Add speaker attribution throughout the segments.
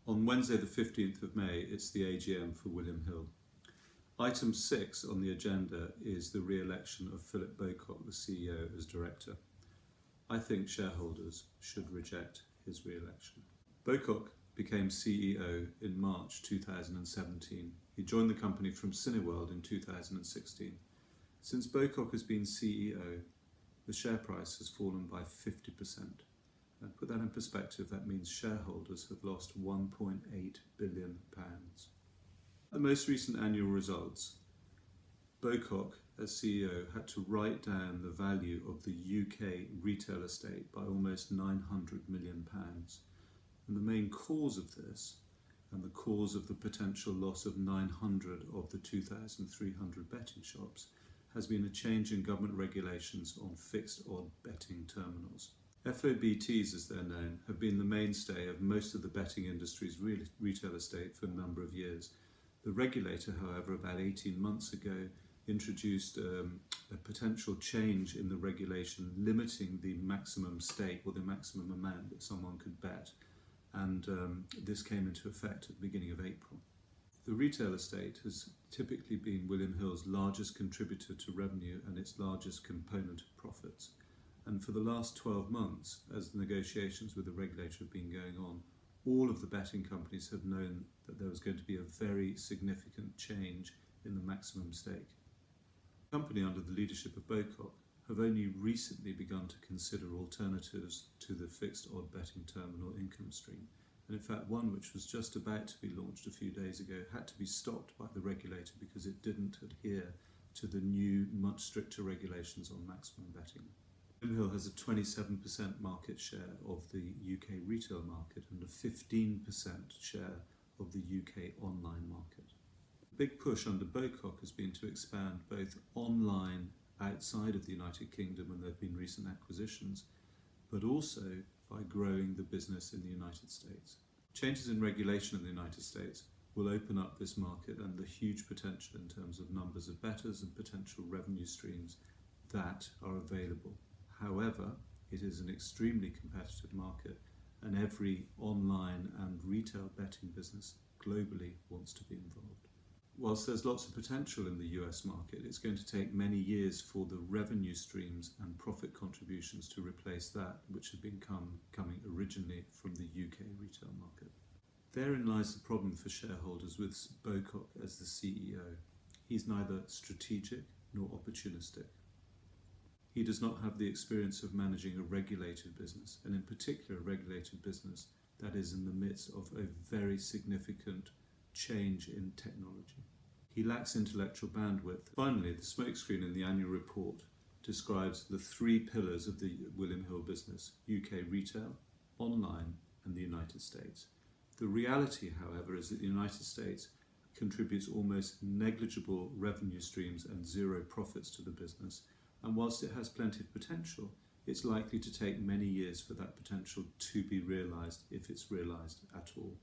Speaker 1: On Wednesday the 15th of May, it's the AGM for William Hill. Item 6 on the agenda is the re-election of Philip Bocock, the CEO, as director. I think shareholders should reject his re-election. Bocock became CEO in March 2017. He joined the company from Cineworld in 2016. Since Bocock has been CEO, the share price has fallen by 50%. And put that in perspective, that means shareholders have lost £1.8 billion. The most recent annual results, Bocock, as CEO, had to write down the value of the UK retail estate by almost £900 million. And the main cause of this, and the cause of the potential loss of 900 of the 2,300 betting shops, has been a change in government regulations on fixed odd betting terminals. FOBTs, as they're known, have been the mainstay of most of the betting industry's retail estate for a number of years. The regulator, however, about 18 months ago, introduced a potential change in the regulation limiting the maximum stake or the maximum amount that someone could bet, and this came into effect at the beginning of April. The retail estate has typically been William Hill's largest contributor to revenue and its largest component of profits. And for the last 12 months, as the negotiations with the regulator have been going on, all of the betting companies have known that there was going to be a very significant change in the maximum stake. The company, under the leadership of Bocock, have only recently begun to consider alternatives to the fixed odd betting terminal income stream. And in fact, one which was just about to be launched a few days ago had to be stopped by the regulator because it didn't adhere to the new, much stricter regulations on maximum betting. William Hill has a 27% market share of the UK retail market and a 15% share of the UK online market. The big push under Bocock has been to expand both online outside of the United Kingdom, and there have been recent acquisitions, but also by growing the business in the United States. Changes in regulation in the United States will open up this market and the huge potential in terms of numbers of bettors and potential revenue streams that are available. However, it is an extremely competitive market, and every online and retail betting business globally wants to be involved. Whilst there's lots of potential in the US market, it's going to take many years for the revenue streams and profit contributions to replace that which had been coming originally from the UK retail market. Therein lies the problem for shareholders with Bocock as the CEO. He's neither strategic nor opportunistic. He does not have the experience of managing a regulated business, and in particular a regulated business that is in the midst of a very significant change in technology. He lacks intellectual bandwidth. Finally, the smokescreen in the annual report describes the three pillars of the William Hill business: UK retail, online, and the United States. The reality, however, is that the United States contributes almost negligible revenue streams and zero profits to the business, and whilst it has plenty of potential, it's likely to take many years for that potential to be realised, if it's realised at all.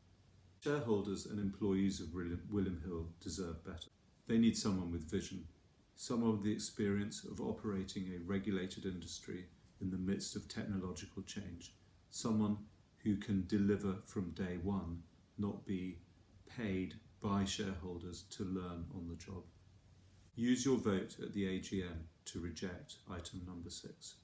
Speaker 1: Shareholders and employees of William Hill deserve better. They need someone with vision, someone with the experience of operating a regulated industry in the midst of technological change, someone who can deliver from day one, not be paid by shareholders to learn on the job. Use your vote at the AGM to reject item number 6.